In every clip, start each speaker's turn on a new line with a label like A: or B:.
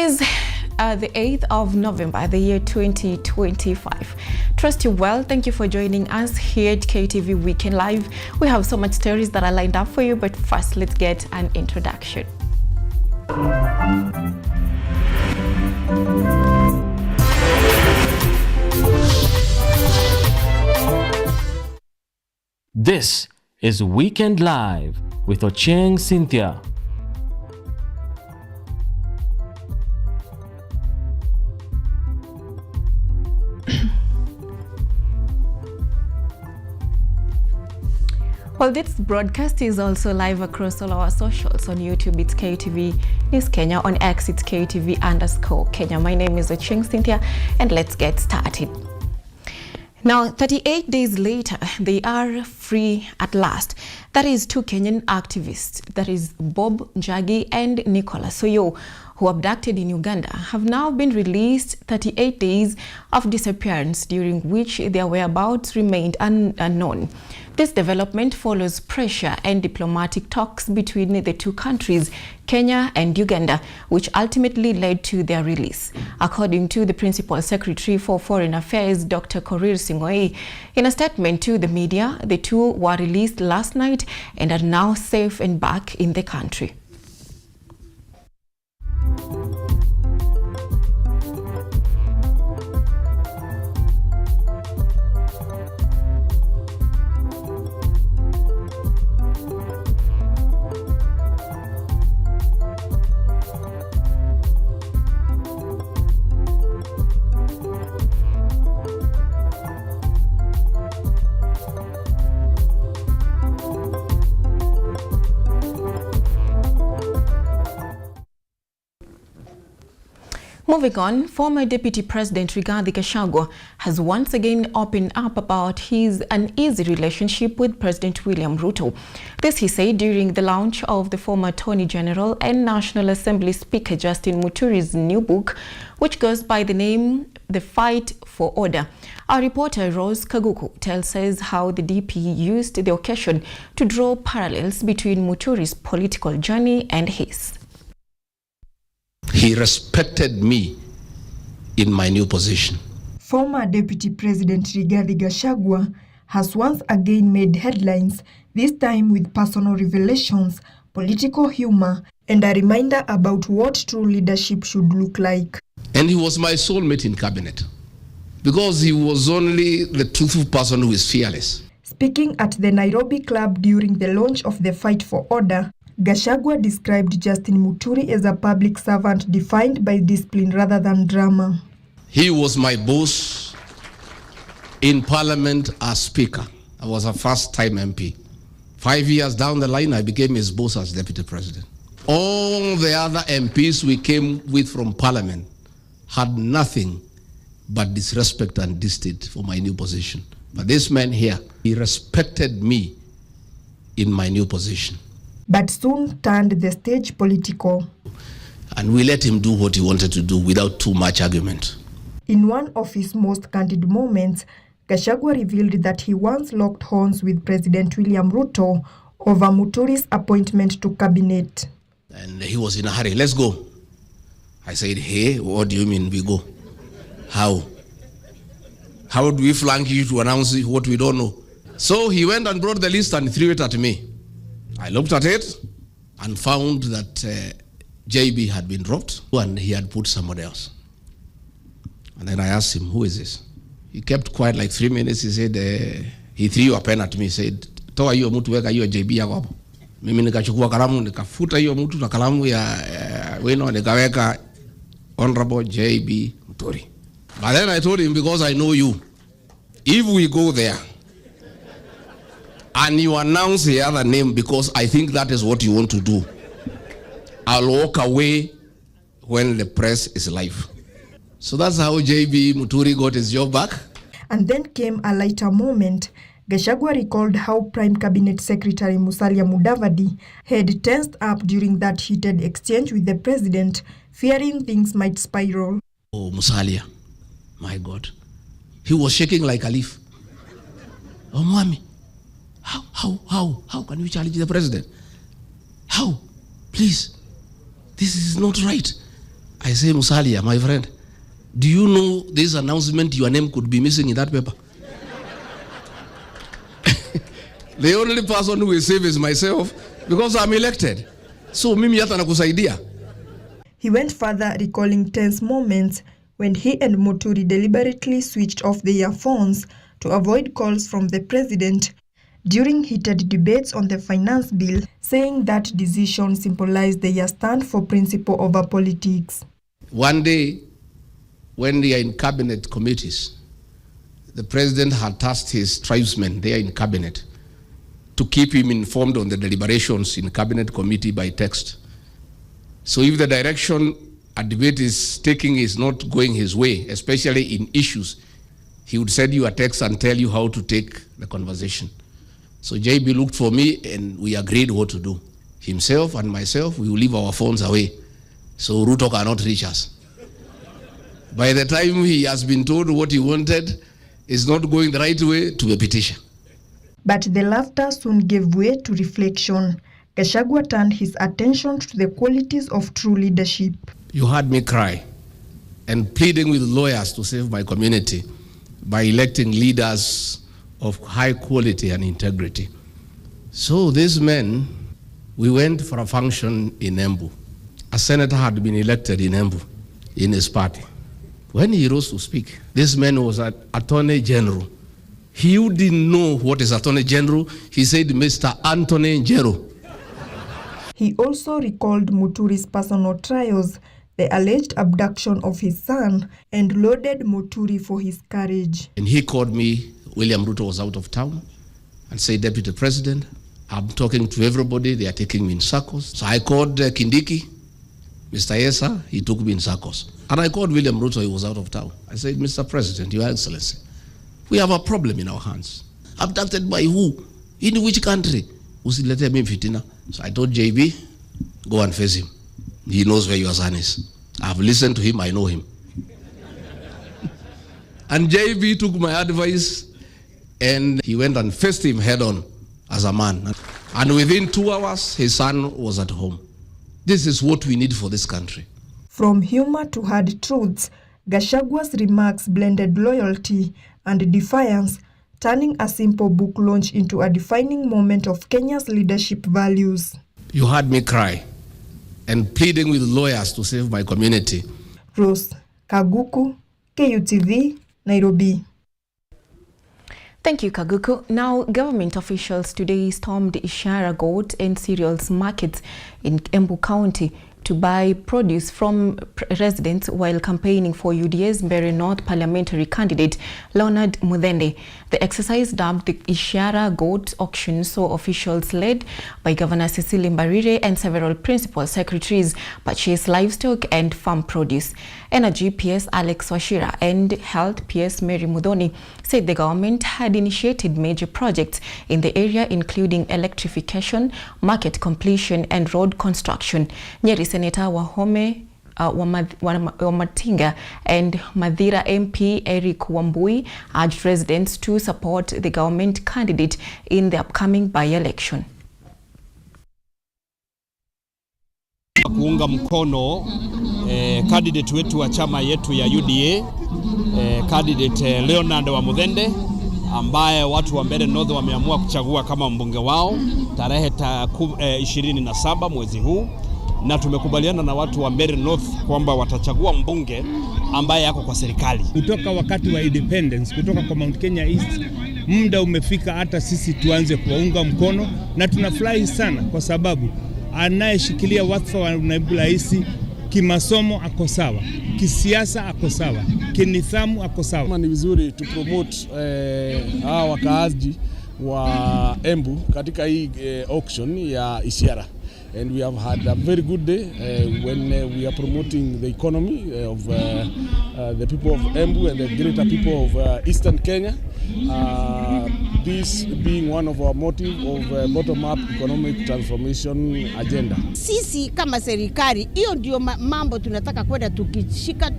A: is the 8th of November, the year 2025. Trust you well. Thank you for joining us here at KTV Weekend Live. We have so much stories that are lined up for you, but first let's get an introduction.
B: This is Weekend Live with Ochieng, Cynthia.
A: Well, this broadcast is also live across all our socials. On YouTube, it's KTV News Kenya. On X, it's KTV_Kenya. My name is Ochieng, Cynthia, and let's get started. Now, 38 days later, they are free at last. That is two Kenyan activists, that is Bob Njagi and Nicholas Soyo, who abducted in Uganda, have now been released 38 days of disappearance, during which their whereabouts remained unknown. This development follows pressure and diplomatic talks between the two countries, Kenya and Uganda, which ultimately led to their release. According to the Principal Secretary for Foreign Affairs, Dr. Korir Sing'oei, in a statement to the media, the two were released last night and are now safe and back in the country. Moving on, former Deputy President Rigathi Gachagua has once again opened up about his uneasy relationship with President William Ruto. This he said during the launch of the former Attorney General and National Assembly Speaker Justin Muturi's new book, which goes by the name The Fight for Order. Our reporter Rose Kaguku tells us how the DP used the occasion to draw parallels between Muturi's political journey and his.
C: He respected me in my new position.
D: Former Deputy President Rigathi Gachagua has once again made headlines, this time with personal revelations, political humor, and a reminder about what true leadership should look like.
C: And he was my soulmate in cabinet because he was only the truthful person who is fearless.
D: Speaking at the Nairobi club during the launch of The Fight for Order, Gachagua described Justin Muturi as a public servant defined by discipline rather than drama.
C: He was my boss in parliament as speaker. I was a first-time MP. 5 years down the line, I became his boss as deputy president. All the other MPs we came with from parliament had nothing but disrespect and disdain for my new position. But this man here, he respected me in my new position.
D: But soon turned the stage political.
C: And we let him do what he wanted to do without too much argument.
D: In one of his most candid moments, Gachagua revealed that he once locked horns with President William Ruto over Muturi's appointment to cabinet.
C: And he was in a hurry. Let's go. I said, hey, what do you mean we go? How? How do we flank you to announce what we don't know? So he went and brought the list and threw it at me. I looked at it and found that JB had been dropped and he had put somebody else. And then I asked him, who is this? He kept quiet like 3 minutes. He said, he threw a pen at me. He said, toa hiyo mtu weka hiyo JB yako hapo. Mimi nikachukua kalamu nikafuta hiyo mtu na kalamu ya wino nikaweka Honorable JB Muturi. But then I told him, because I know you, if we go there and you announce the other name because I think that is what you want to do, I'll walk away when the press is live. So that's how JB Muturi got his job back.
D: And then came a lighter moment. Gachagua recalled how Prime Cabinet Secretary Musalia Mudavadi had tensed up during that heated exchange with the president, fearing things might spiral.
C: Oh, Musalia, my God. He was shaking like a leaf. Oh, Mwami. How can we challenge the president? How? Please, this is not right. I say, Musalia, my friend, do you know this announcement, your name could be missing in that paper? The only person who will save is myself because I'm elected. So mimi hata nakusaidia.
D: He went further, recalling tense moments when he and Muturi deliberately switched off their earphones to avoid calls from the president during heated debates on the finance bill, saying that decision symbolized their stand for principle over politics.
C: One day, when they are in cabinet committees, the president had tasked his tribesmen there in cabinet to keep him informed on the deliberations in cabinet committee by text. So if the direction a debate is taking is not going his way, especially in issues, he would send you a text and tell you how to take the conversation. So JB looked for me and we agreed what to do. Himself and myself, we will leave our phones away so Ruto cannot reach us. By the time he has been told what he wanted is not going the right way, to a petition.
D: But the laughter soon gave way to reflection. Gachagua turned his attention to the qualities of true leadership.
C: You heard me cry and pleading with lawyers to save my community by electing leaders of high quality and integrity. So these men, we went for a function in Embu. A senator had been elected in Embu in his party. When he rose to speak, this man was an attorney general. He didn't know what is attorney general. He said, Mr. Anthony General.
D: He also recalled Muturi's personal trials, the alleged abduction of his son, and lauded Muturi for his courage.
C: And he called me, William Ruto was out of town, and said, Deputy President, I'm talking to everybody, they are taking me in circles. So I called Kindiki, Mr. Yesa, he took me in circles. And I called William Ruto, he was out of town. I said, Mr. President, Your Excellency, we have a problem in our hands. Abducted by who? In which country? Usilete me fitina. So I told JB, go and face him. He knows where your son is. I've listened to him, I know him. And JB took my advice and he went and faced him head on as a man. And within 2 hours, his son was at home. This is what we need for this country.
D: From humor to hard truths, Gachagua's remarks blended loyalty and defiance, turning a simple book launch into a defining moment of Kenya's leadership values.
C: You heard me cry and pleading with lawyers to save my community.
D: Rose Kaguku, KUTV, Nairobi.
A: Thank you, Kaguku. Now, government officials today stormed Ishara goat and cereals markets in Embu County to buy produce from residents while campaigning for UDA's Mbeere North parliamentary candidate Leonard Muthende. The exercise, dubbed the Ishara Goat Auction, saw officials led by Governor Cecily Mbarire and several principal secretaries purchase livestock and farm produce. Energy PS Alex Washira and Health PS Mary Mudhoni said the government had initiated major projects in the area, including electrification, market completion and road construction. Nyeri Senator Wahome Wamatinga and Mathira MP Eric Wambui urged residents to support the government candidate in the upcoming by-election.
E: Kuunga mkono candidate wetu wa chama yetu ya UDA, candidate Leonard wa Muthende, ambaye watu wa Mbeere North wameamua kuchagua kama mbunge wao tarehe 27 mwezi huu, na tumekubaliana na watu wa Mbeere North kwamba watachagua mbunge ambaye yako kwa serikali. Kutoka wakati wa independence, kutoka kwa Mount Kenya East, muda umefika hata sisi tuanze kuwaunga mkono, na tunafurahi sana kwa sababu anayeshikilia wadhifa wa naibu rais kimasomo ako sawa, kisiasa ako sawa, kinidhamu ako sawa. Ni vizuri to promote hawa wakaaji wa Embu katika hii auction ya Ishara. And we have had a very good day when we are promoting the economy of the people of Embu and the greater people of Eastern Kenya. This being one of our motive of bottom-up economic transformation agenda.
F: Sisi kama serikali, hiyo ndio mambo tunataka kwenda tukishika,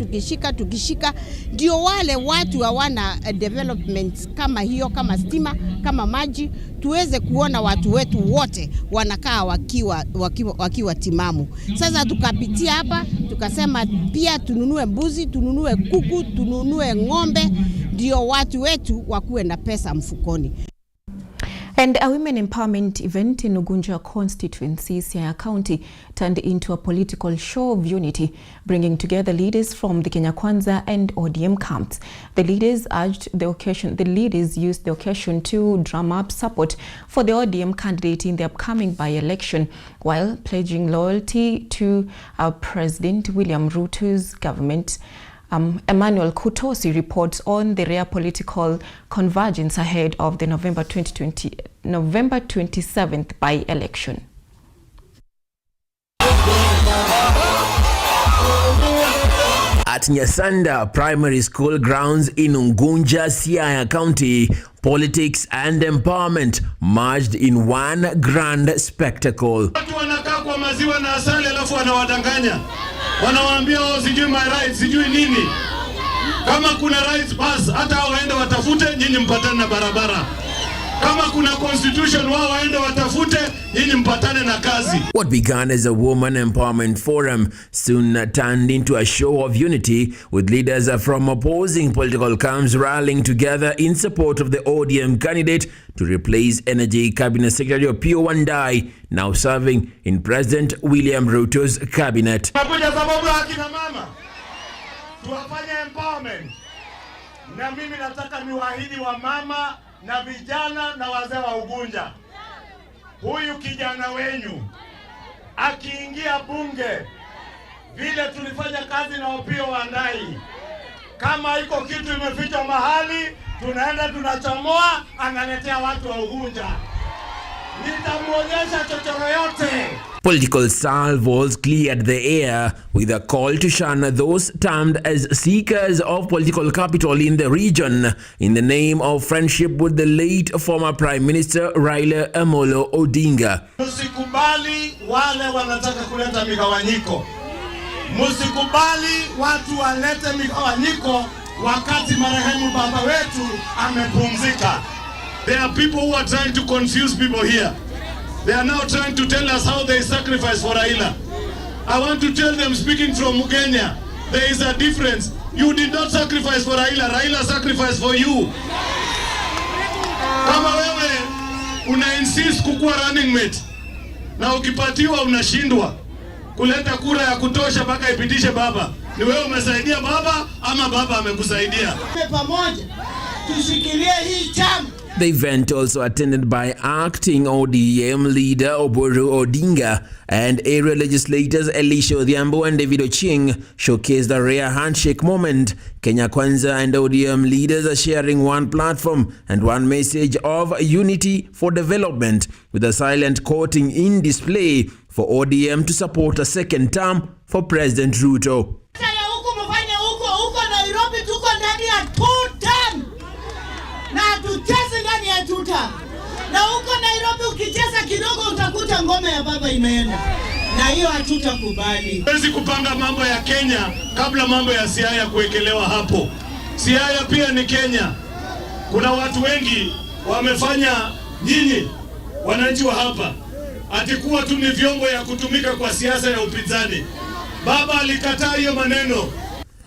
F: ndio wale watu hawana development kama hiyo, kama stima, kama maji, tuweze kuona watu wetu wote wanakaa wakiwa wakiwa timamu. Sasa tukapitia hapa tukasema pia tununue mbuzi, tununue kuku, tununue ng'ombe ndio watu wetu wakuwe na pesa mfukoni.
A: And a women empowerment event in Ugunja constituency, Siaya County, turned into a political show of unity, bringing together leaders from the Kenya Kwanza and ODM camps. The leaders used the occasion to drum up support for the ODM candidate in the upcoming by-election, while pledging loyalty to President William Ruto's government. Emmanuel Kutosi reports on the rare political convergence ahead of the November 27th by-election.
G: At Nyasanda Primary School grounds in Ugunja, Siaya County, politics and empowerment merged in one grand spectacle.
H: Watu wanakaa kwa maziwa na asali alafu wanawadanganya. Wanawaambia sijui my rights, sijui nini. Kama kuna rights pass, hata waende watafute, nyinyi mpatane na barabara. Kama kuna constitution, wao waende watafute, nyinyi mpatane na kazi.
G: What began as a woman empowerment forum soon turned into a show of unity, with leaders from opposing political camps rallying together in support of the ODM candidate to replace Energy Cabinet Secretary Opiyo Wandayi, now serving in President William Ruto's cabinet.
H: Nakuja sababu ya akina mama, tuwafanye empowerment. Na mimi nataka niwaahidi wa mama na vijana na wazee wa Ugunja, huyu kijana wenyu akiingia bunge, vile tulifanya kazi na Opiyo Wandayi, kama iko kitu imefichwa mahali, tunaenda tunachomoa, analetea watu wa Ugunja. Nitamuonyesha chochoro yote.
G: Political salvos cleared the air with a call to shun those termed as seekers of political capital in the region in the name of friendship with the late former Prime Minister Raila Amolo Odinga.
H: Musikubali wale wanataka kuleta migawanyiko. Musikubali watu walete migawanyiko wakati marehemu baba wetu amepumzika. There are people who are trying to confuse people here. They are now trying to tell us how they sacrifice for Raila. I want to tell them, speaking from Kenya, there is a difference. You did not sacrifice for Raila. Raila sacrificed for you. Kama wewe una insist kukuwa running mate na ukipatiwa unashindwa kuleta kura ya kutosha mpaka ipitishe baba, ni wewe umesaidia baba ama baba amekusaidia?
F: Pamoja tushikilie hii chama.
G: The event, also attended by acting ODM leader Oburu Odinga and area legislators Elisha Odhiambo and David Ochieng, showcased a rare handshake moment. Kenya Kwanza and ODM leaders are sharing one platform and one message of unity for development, with a silent quoting in display for ODM to support a second term for President Ruto.
F: Na huko Nairobi ukicheza kidogo utakuta ngome ya baba imeenda. Na hiyo hatutakubali.
H: Huwezi kupanga mambo ya Kenya kabla mambo ya Siaya kuwekelewa hapo. Siaya pia ni Kenya. Kuna watu wengi wamefanya nyinyi wananchi wa hapa atikuwa tu ni vyombo ya kutumika kwa siasa ya upinzani. Baba alikataa hiyo maneno.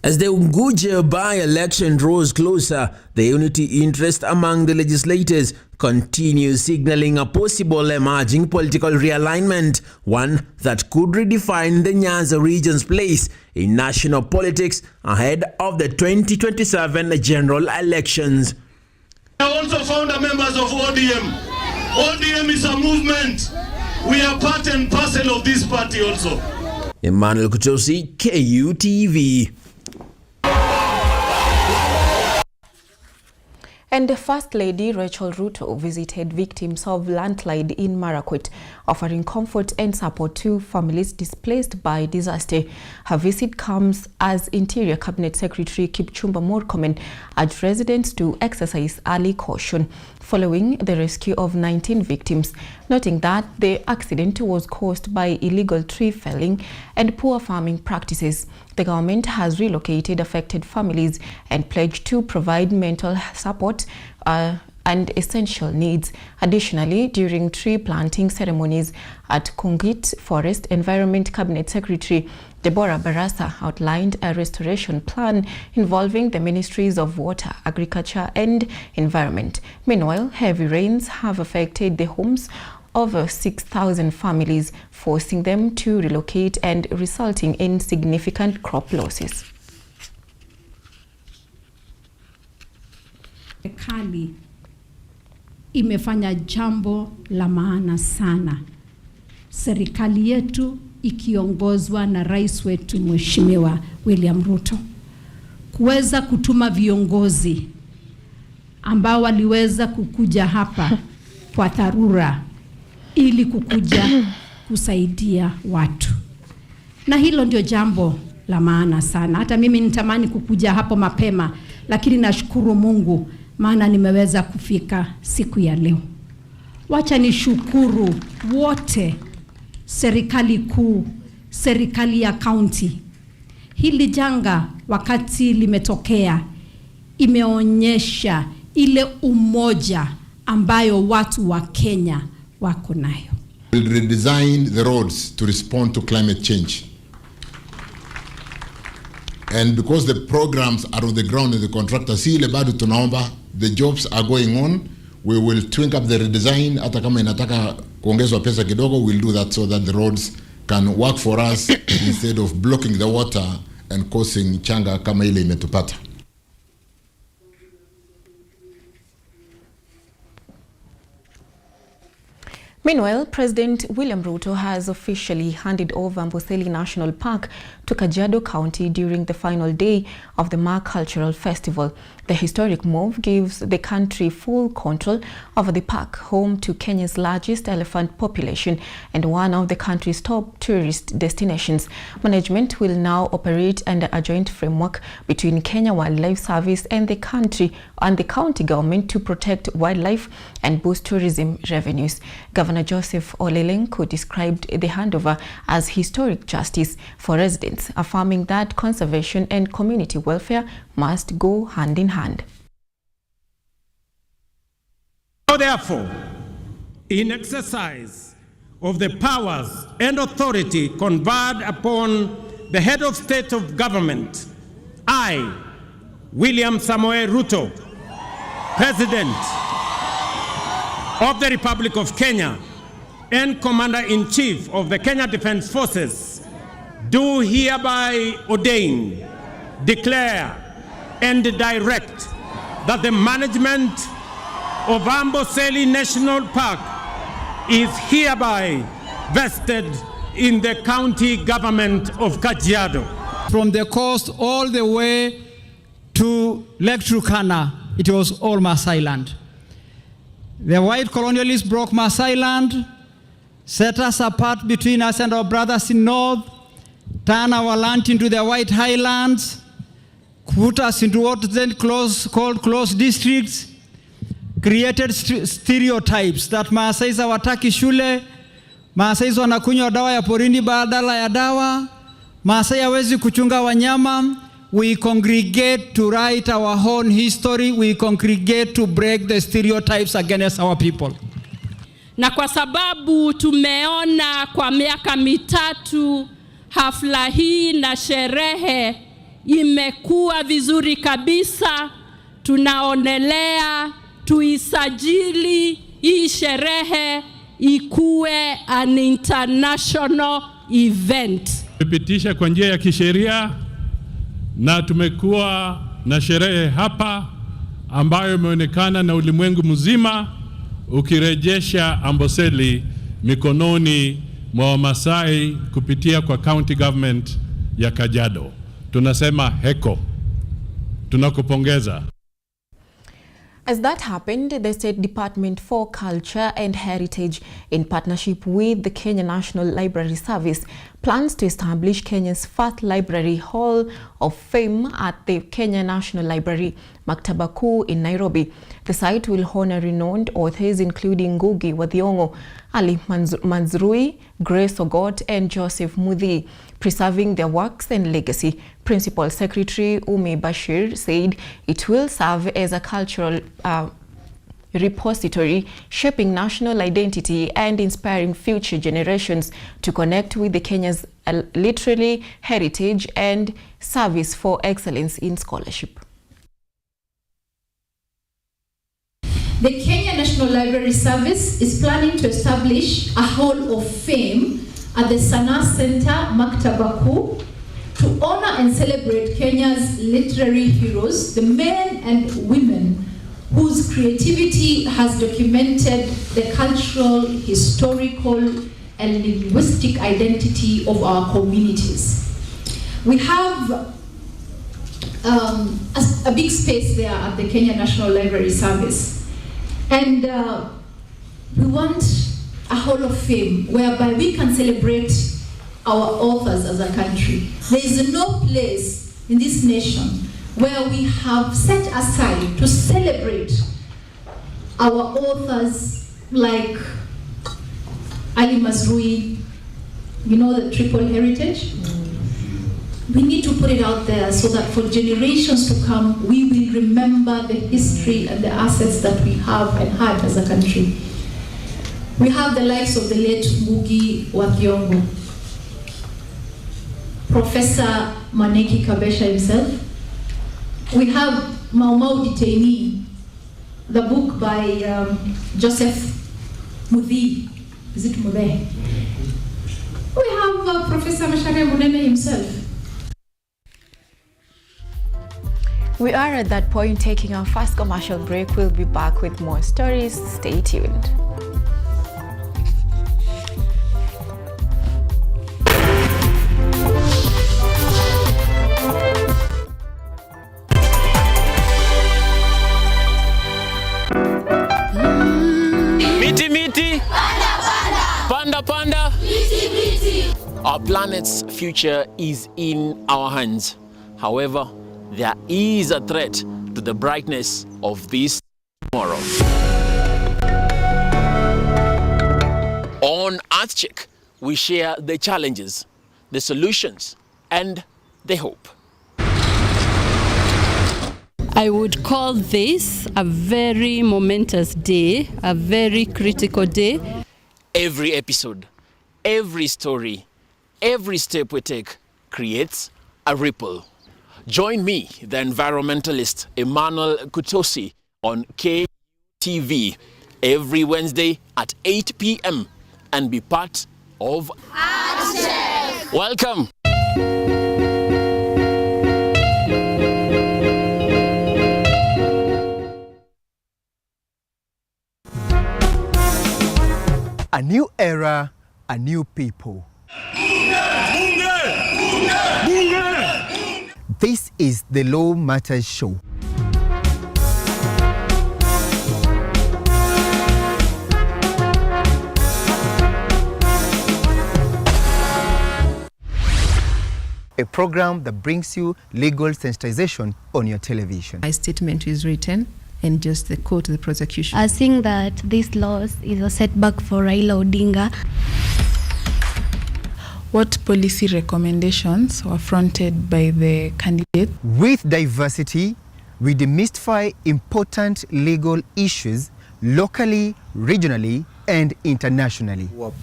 G: As the Ugunja by-election draws closer, the unity interest among the legislators continues, signaling a possible emerging political realignment, one that could redefine the Nyanza region's place in national politics ahead of the 2027 general elections.
H: I also found members of ODM. ODM is a movement. We are part and parcel of this party also.
G: Emmanuel Kutosi, KUTV.
A: And the First Lady Rachel Ruto visited victims of landslide in Marakwet, offering comfort and support to families displaced by disaster. Her visit comes as Interior Cabinet Secretary Kipchumba Murkomen urged residents to exercise early caution following the rescue of 19 victims, noting that the accident was caused by illegal tree felling and poor farming practices. The government has relocated affected families and pledged to provide mental support and essential needs. Additionally, during tree planting ceremonies at Kungit Forest, Environment Cabinet Secretary Deborah Barasa outlined a restoration plan involving the Ministries of Water, Agriculture and Environment. Meanwhile, heavy rains have affected the homes over 6,000 families, forcing them to relocate and resulting in significant crop losses.
I: Serikali imefanya jambo la maana sana. Serikali yetu ikiongozwa na rais wetu Mheshimiwa William Ruto kuweza kutuma viongozi ambao waliweza kukuja hapa kwa dharura ili kukuja kusaidia watu. Na hilo ndio jambo la maana sana. Hata mimi nitamani kukuja hapo mapema, lakini nashukuru Mungu maana nimeweza kufika siku ya leo. Wacha nishukuru wote, serikali kuu, serikali ya county. Hili janga wakati limetokea imeonyesha ile umoja ambayo watu wa Kenya wako nayo.
J: We'll redesign the roads to respond to climate change. And because the programs are on the ground in the contractor, si ile bado tunaomba, the jobs are going on, we will twink up the redesign. Hata kama inataka kuongezwa pesa kidogo, we'll do that so that the roads can work for us instead of blocking the water and causing changa kama ile imetupata.
A: Meanwhile, President William Ruto has officially handed over Amboseli National Park to Kajiado County during the final day of the Maa Cultural Festival. The historic move gives the country full control over the park, home to Kenya's largest elephant population and one of the country's top tourist destinations. Management will now operate under a joint framework between Kenya Wildlife Service and the county government to protect wildlife and boost tourism revenues. Governor Joseph Ole Lenku described the handover as historic justice for residents, affirming that conservation and community welfare must go hand in hand.
K: Therefore, in exercise of the powers and authority conferred upon the head of state of government, I, William Samoei Ruto, President of the Republic of Kenya and Commander-in-Chief of the Kenya Defense Forces, do hereby ordain, declare, and direct that the management of Amboseli National Park is hereby vested in the county government of Kajiado.
L: From the coast all the way to Lake Turkana, it was all Maasai land. The white colonialists broke Maasai land, set us apart between us and our brothers in north, turned our land into the white highlands, put us into what then called closed districts, created stereotypes that Maasai hawataki shule, Maasai wanakunywa dawa ya porini badala ya dawa, Maasai hawezi kuchunga wanyama. We congregate to write our own history. We congregate to break the stereotypes against our people.
M: Na kwa sababu tumeona kwa miaka mitatu hafla hii na sherehe imekuwa vizuri kabisa, tunaonelea tuisajili hii sherehe ikuwe an international event.
K: Tumepitisha kwa njia ya kisheria na tumekuwa na sherehe hapa ambayo imeonekana na ulimwengu mzima, ukirejesha Amboseli mikononi mwa Wamasai kupitia kwa county government ya Kajiado. Tunasema heko. Tunakupongeza.
A: As that happened, the State Department for Culture and Heritage, in partnership with the Kenya National Library Service, plans to establish Kenya's first library hall of fame at the Kenya National Library, Maktaba Kuu in Nairobi. The site will honor renowned authors including Ngugi wa Thiong'o, Ali Manzrui, Grace Ogot, and Joseph Muthii, preserving their works and legacy. Principal Secretary Umi Bashir said it will serve as a cultural repository, shaping national identity and inspiring future generations to connect with the Kenya's literary heritage and service for excellence in scholarship.
N: The Kenya National Library Service is planning to establish a Hall of Fame at the Sanaa Center, Maktaba Kuu, to honor and celebrate Kenya's literary heroes, the men and women whose creativity has documented the cultural, historical, and linguistic identity of our communities. We have a big space there at the Kenya National Library Service. And we want a Hall of Fame whereby we can celebrate our authors as a country. There is no place in this nation where we have set aside to celebrate our authors like Ali Mazrui, you know, the triple heritage. We need to put it out there so that for generations to come, we will remember the history and the assets that we have and had as a country. We have the likes of the late Ngugi wa Thiong'o, Professor Maneki Kabesha himself. We have Mau Mau Detainee, the book by Joseph Muthii. Is it Muthee? We have Professor Macharia Munene himself.
A: We are at that point taking our first commercial break. We'll be back with more stories. Stay tuned.
B: Miti miti, panda panda. Our planet's future is in our hands. However, there is a threat to the brightness of this tomorrow. On EarthCheck, we share the challenges, the solutions, and the hope.
M: I would call this a very momentous day, a very critical day.
B: Every episode, every story, every step we take creates a ripple. Join me, the environmentalist Emmanuel Kutosi, on KUTV every Wednesday at 8 p.m. and be part of EarthCheck. Welcome.
O: A new era, a new people. This is the Law Matters Show. A program that brings you legal sensitization on your television.
P: My statement is written and just the quote to the prosecution.
Q: I think that this loss is a setback for Raila Odinga.
P: What policy recommendations were fronted by the candidate?
O: With diversity, we demystify important legal issues locally, regionally, and internationally.
R: What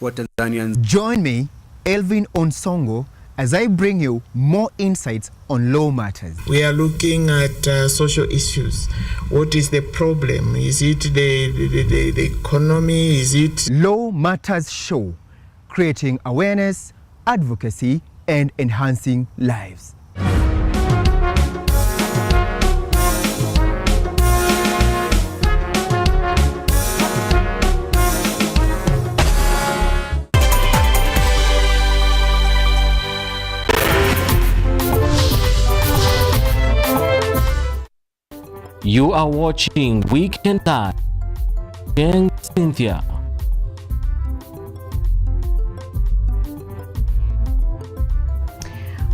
R: Tanzanians.
O: Join me, Elvin Onsongo, as I bring you more insights on law matters.
S: We are looking at social issues. What is the problem? Is it the economy? Is it...
O: Law Matters Show, creating awareness, advocacy, and enhancing lives.
B: You are watching Weekend Live. Cynthia.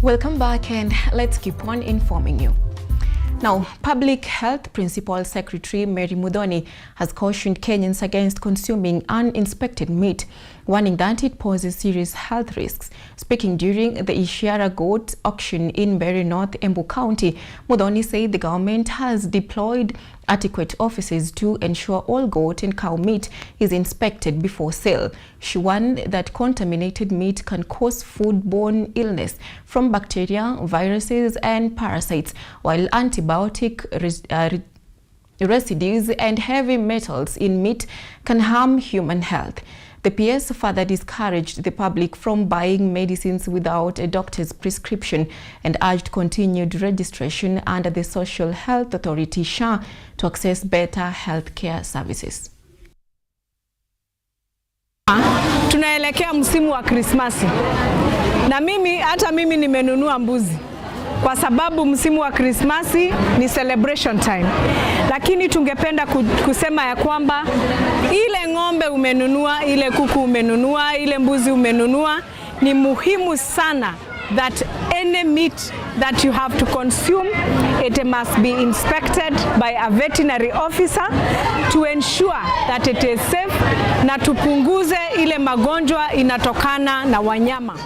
A: Welcome back, and let's keep on informing you. Now, Public Health Principal Secretary Mary Muthoni has cautioned Kenyans against consuming uninspected meat, warning that it poses serious health risks. Speaking during the Ishiara goat auction in Mbeere North, Embu County, Muthoni said the government has deployed adequate offices to ensure all goat and cow meat is inspected before sale. She warned that contaminated meat can cause foodborne illness from bacteria, viruses and parasites, while antibiotic residues and heavy metals in meat can harm human health. The PS further discouraged the public from buying medicines without a doctor's prescription and urged continued registration under the Social Health Authority (SHA) to access better healthcare services.
T: Tunaelekea msimu wa Krismasi. Na hata mimi nimenunua mbuzi. Kwa sababu msimu wa Krismasi ni celebration time. Lakini tungependa kusema ya kwamba ile ng'ombe umenunua, ile kuku umenunua, ile mbuzi umenunua, ni muhimu sana that any meat that you have to consume, it must be inspected by a veterinary officer to ensure that it is safe na tupunguze ile magonjwa inatokana na wanyama.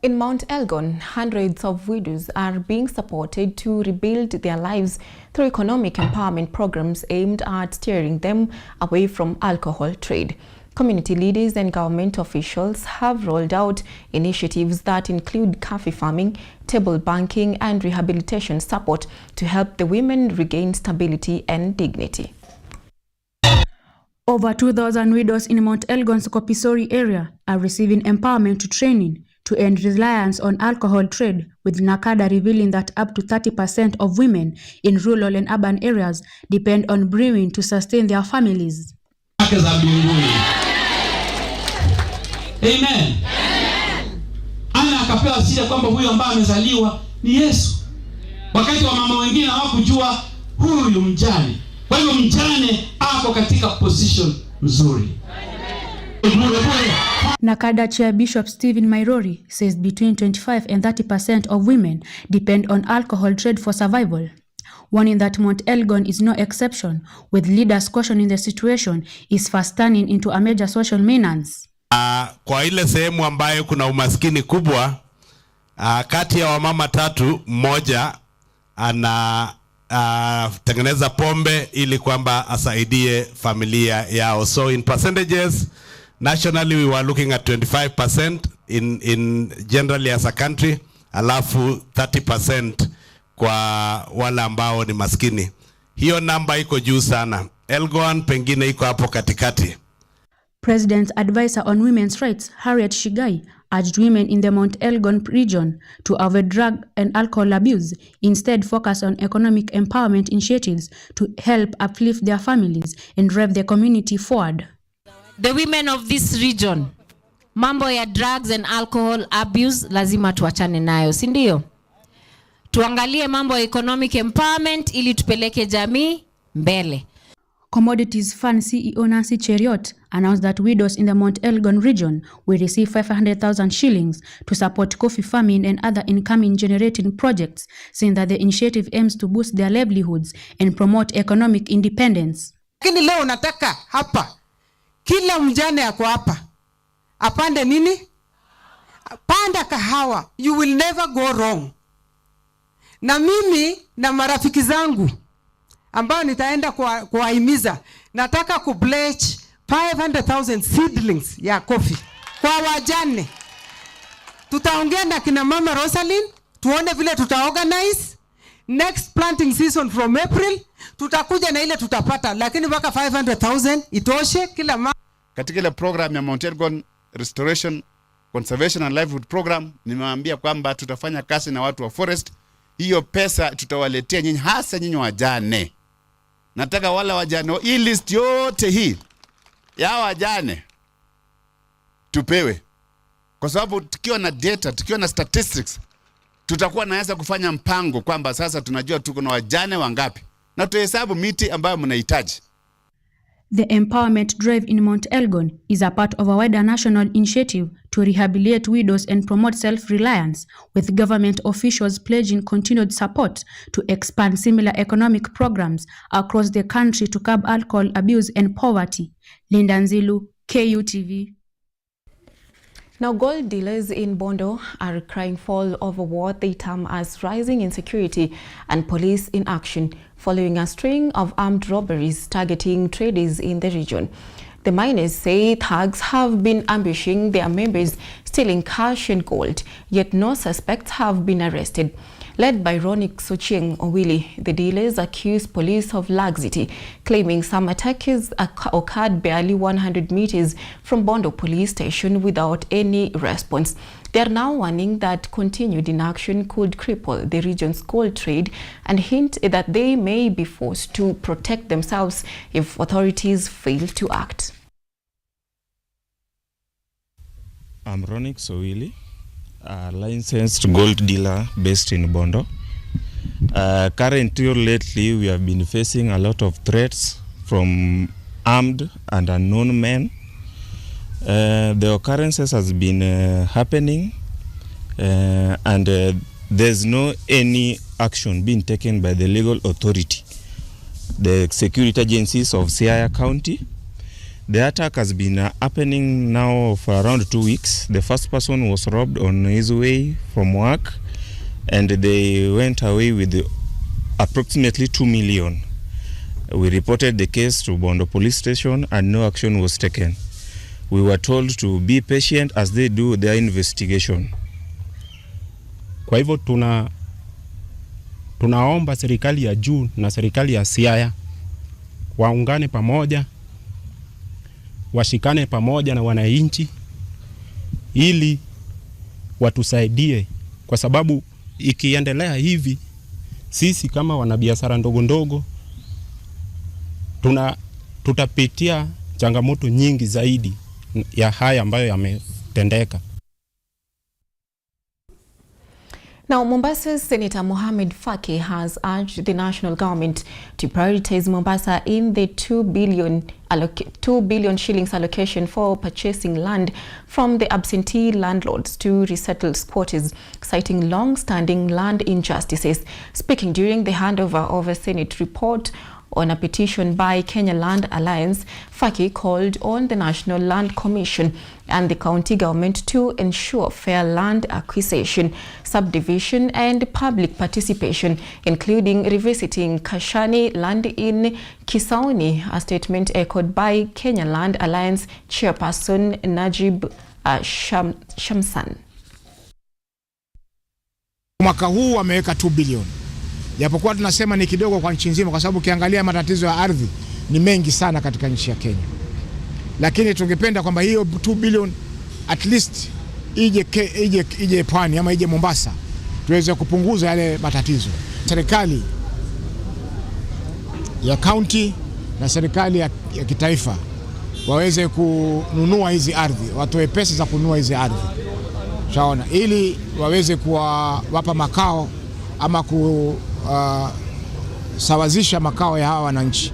A: In Mount Elgon, hundreds of widows are being supported to rebuild their lives through economic empowerment programs aimed at steering them away from alcohol trade. Community leaders and government officials have rolled out initiatives that include coffee farming, table banking, and rehabilitation support to help the women regain stability and dignity.
U: Over 2,000 widows in Mount Elgon's Kopisori area are receiving empowerment training to end reliance on alcohol trade, with NACADA revealing that up to 30% of women in rural and urban areas depend on brewing to sustain their families.
V: Amen. Ana akapewa siri kwamba huyu ambaye amezaliwa ni Yesu. Wakati wa mama wengine hawakujua huyu mjane. Kwa hivyo mjane ako katika position nzuri.
U: NACADA Chair Bishop Stephen Mairori says between 25 and 30% of women depend on alcohol trade for survival, warning that Mount Elgon is no exception, with leaders cautioning the situation is fast turning into a major social menace.
W: Kwa ile sehemu ambayo kuna umaskini kubwa, kati ya wamama 3, mmoja ana tengeneza pombe ili kwamba asaidie familia yao. So in percentages, nationally we were looking at 25% in generally as a country, alafu 30% kwa wale ambao ni maskini. Hiyo namba iko juu sana. Elgon pengine iko hapo katikati.
U: President's advisor on women's rights, Harriet Shigai, urged women in the Mount Elgon region to avoid drug and alcohol abuse, instead focus on economic empowerment initiatives to help uplift their families and drive the community forward.
X: The women of this region, mambo ya drugs and alcohol abuse lazima tuachane nayo, si ndio? Tuangalie mambo ya economic empowerment ili tupeleke jamii mbele.
U: Commodities Fund CEO Nancy Cheriot announced that widows in the Mount Elgon region will receive 500,000 shillings to support coffee farming and other income generating projects, saying that the initiative aims to boost their livelihoods and promote economic independence.
Y: Lakini leo nataka hapa kila mjane yako hapa apande nini? Panda kahawa, you will never go wrong. Na mimi na marafiki zangu ambao nitaenda kuwahimiza, nataka kupledge 500,000 seedlings ya coffee kwa wajane. Tutaongea na kina mama Rosalind, tuone vile tutaorganize next planting season from April. Tutakuja na ile tutapata, lakini mpaka 500,000 itoshe kila mama.
Z: Katika ile program ya Mount Elgon Restoration, Conservation and Livelihood Program, nimewaambia kwamba tutafanya kazi na watu wa forest. Hiyo pesa tutawaletea nyinyi, hasa nyinyi wajane. Nataka wala wajane, hii list yote hii ya wajane tupewe. Kwa sababu tukiwa na data, tukiwa na statistics, tutakuwa naweza kufanya mpango kwamba sasa tunajua tuko na wajane wangapi, na tuhesabu miti ambayo mnahitaji.
U: The empowerment drive in Mount Elgon is a part of a wider national initiative to rehabilitate widows and promote self-reliance, with government officials pledging continued support to expand similar economic programs across the country to curb alcohol abuse and poverty. Linda Nzilu, KUTV.
A: Now, gold dealers in Bondo are crying foul over what they term as rising insecurity and police inaction following a string of armed robberies targeting traders in the region. The miners say thugs have been ambushing their members, stealing cash and gold, yet no suspects have been arrested. Led by Ochieng the dealers accuse police of laxity, claiming some attacks occurred barely 100 meters from Bondo police station without any response. They are now warning that continued inaction could cripple the region's gold trade and hint that they may be forced to protect themselves if authorities fail to act.
C: I'm Ronix Owili, a licensed gold dealer based in Bondo. Currently, lately, we have been facing a lot of threats from armed and unknown men. The occurrences has been happening and there's no any action being taken by the legal authority, the security agencies of Siaya County. The attack has been happening now for around 2 weeks. The first person was robbed on his way from work and they went away with approximately 2 million. We reported the case to Bondo police station and no action was taken. We were told to be patient as they do their investigation.
D: Kwa hivyo tunaomba serikali ya juu na serikali ya Siaya waungane pamoja, washikane pamoja na wananchi ili watusaidie, kwa sababu ikiendelea hivi sisi kama wanabiashara ndogo ndogo tutapitia changamoto nyingi zaidi ya haya ambayo yametendeka.
A: Now, Mombasa's Senator Mohamed Faki has urged the national government to prioritize Mombasa in the 2 billion shillings allocation for purchasing land from the absentee landlords to resettle squatters, citing long-standing land injustices. Speaking during the handover of a Senate report on a petition by Kenya Land Alliance, Faki called on the National Land Commission and the county government to ensure fair land acquisition, subdivision and public participation, including revisiting Kashani land in Kisauni, a statement echoed by Kenya Land Alliance chairperson Najib Shamsan.
E: Mwaka huu wameweka 2 billion. Japokuwa tunasema ni kidogo kwa nchi nzima, kwa sababu ukiangalia matatizo ya ardhi ni mengi sana katika nchi ya Kenya. Lakini tungependa kwamba hiyo 2 billion at least ije Pwani ama ije Mombasa, tuweze kupunguza yale matatizo. Serikali ya county na serikali ya kitaifa waweze kununua hizi ardhi, watoe pesa za kununua hizi ardhi. Shaona, ili waweze kuwapa makao ama kusawazisha makao ya hawa wananchi.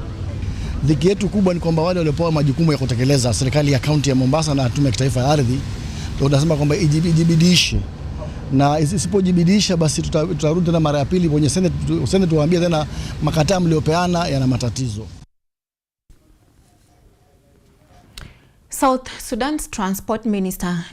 F: Dhiki yetu kubwa ni kwamba wale waliopewa majukumu ya kutekeleza, serikali ya kaunti ya Mombasa na tume ya kitaifa ya ardhi, tunasema kwamba ijibidishe, na isipojibidisha basi tutarudi tena mara ya pili kwenye Senate tuwaambie tena makataa mliopeana yana matatizo.
A: South Sudan's Transport Minister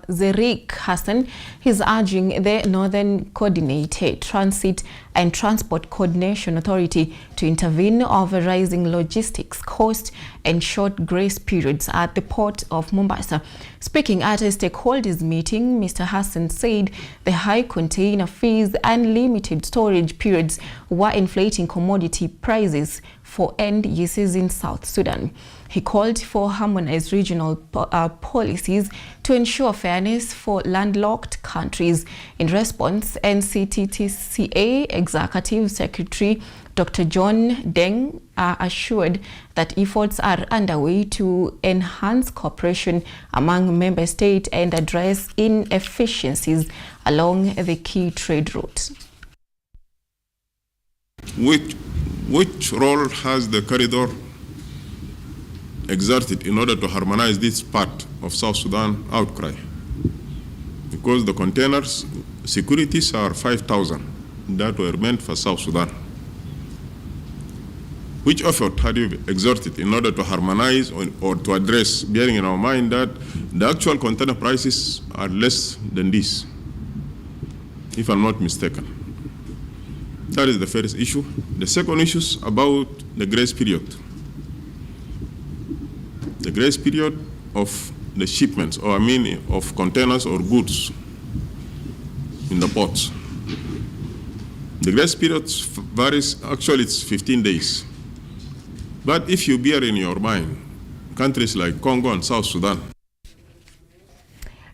A: Zerik Hassan is urging the Northern Coordinated Transit and Transport Coordination Authority to intervene over rising logistics costs and short grace periods at the port of Mombasa. Speaking at a stakeholders meeting, Mr. Hassan said the high container fees and limited storage periods were inflating commodity prices for end users in South Sudan. He called for harmonized regional policies to ensure fairness for landlocked countries. In response, NCTTCA Executive Secretary Dr. John Deng assured that efforts are underway to enhance cooperation among member states and address inefficiencies along the key trade routes.
G: Which role has the corridor exerted in order to harmonize this part of South Sudan outcry? Because the containers securities are 5,000 that were meant for South Sudan. Which effort had you exerted in order to harmonize or to address, bearing in our mind that the actual container prices are less than this, if I'm not mistaken? That is the first issue. The second issue is about the grace period. The grace period of the shipments, or I mean of containers or goods in the ports. The grace period varies, actually it's 15 days. But if you bear in your mind countries like Congo and South Sudan.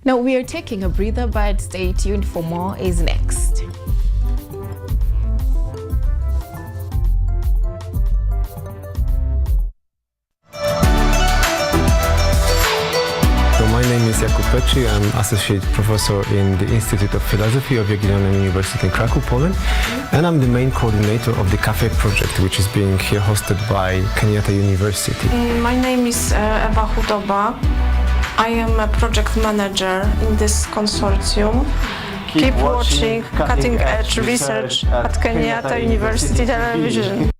A: Now we are taking a breather, but stay tuned for more is next.
H: My name is Petri. I'm Associate Professor in the Institute of Philosophy of Jagiellonian University in Krakow, Poland. And I'm the main coordinator of the CAFE project, which is being here hosted by Kenyatta University.
I: My name is Ewa Hudoba. I am a project manager in this consortium. Keep watching cutting-edge research at Kenyatta University Television.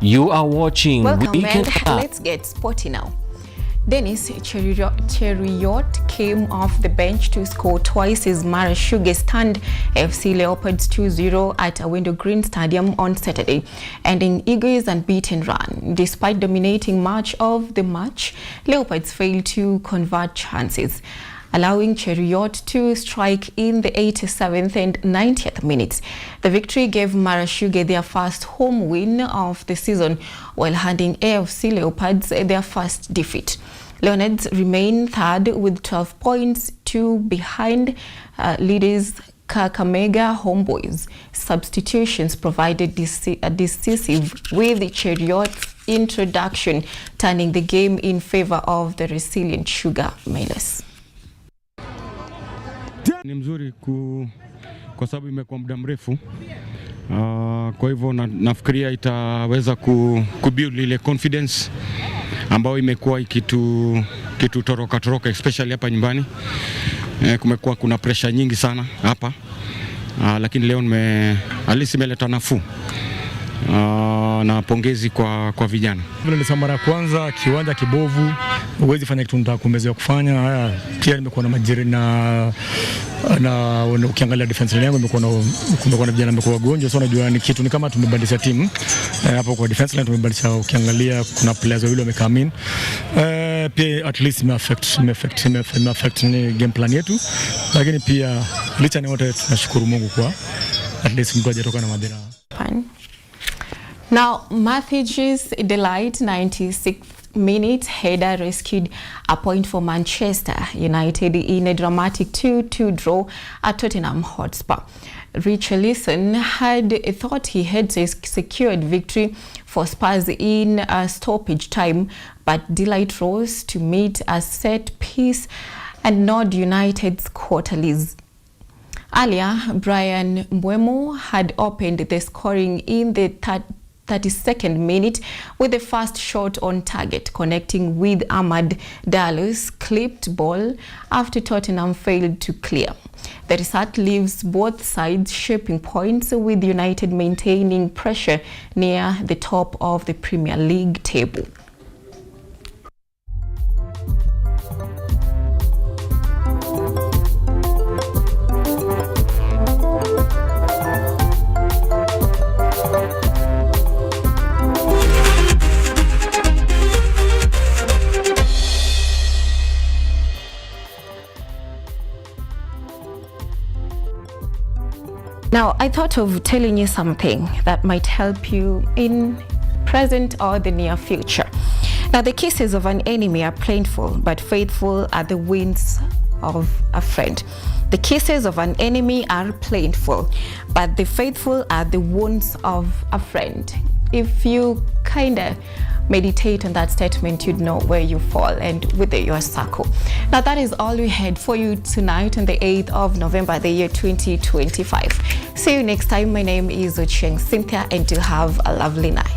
B: You are watching
A: Welcome,
B: Weekend
A: and let's get sporty now. Dennis Cheruiyot came off the bench to score twice as Marashuge stunned FC Leopards 2-0 at Awendo Green Stadium on Saturday, ending Eagles' unbeaten run. Despite dominating much of the match, Leopards failed to convert chances, allowing Cheruiyot to strike in the 87th and 90th minutes. The victory gave Marashuge their first home win of the season, while handing AFC Leopards their first defeat. Leopards remain third with 12 points, 2 behind leaders Kakamega Homeboys. Substitutions provided decisive with Cheruiyot's introduction, turning the game in favor of the resilient Sugar Miners.
D: Ni mzuri kwa sababu imekuwa muda mrefu. Kwa hivyo nafikiria itaweza kubuild ile confidence ambayo imekuwa ikitutoroka especially hapa nyumbani. Kumekuwa kuna pressure nyingi sana hapa. Lakini leo alisi imeleta nafuu. Na pongezi kwa vijana.
J: Vile nilisema mara kwanza, kiwanja kibovu, huwezi fanya kitu unataka kumezewa kufanya. Haya pia nimekuwa na majeri na ukiangalia defense line yangu kumekuwa na vijana wamekuwa wagonjwa, so unajua ni kitu ni kama tumebadilisha timu. Hapo kwa defense line tumebadilisha, ukiangalia kuna players wawili wamecome in. Pia at least imeaffect ni game plan yetu, lakini pia licha ni wote tunashukuru Mungu kwa at least mtu hajatoka na madhara.
A: Now, Matthew's Delight 96th minute header rescued a point for Manchester United in a dramatic 2-2 draw at Tottenham Hotspur. Richarlison had thought he had secured victory for Spurs in a stoppage time, but Delight rose to meet a set piece and nod United's quarterlies. Earlier, Brian Mbeumo had opened the scoring in the 32nd minute with the first shot on target, connecting with Ahmad Diallo's clipped ball after Tottenham failed to clear. The result leaves both sides shaping points, with United maintaining pressure near the top of the Premier League table. Now, I thought of telling you something that might help you in present or the near future. Now, the kisses of an enemy are painful, but faithful are the wounds of a friend. The kisses of an enemy are painful, but the faithful are the wounds of a friend. If you kind of meditate on that statement, you'd know where you fall and whether your circle. Now, that is all we had for you tonight on the 8th of November, the year 2025. See you next time. My name is Ochieng Cynthia, and do have a lovely night.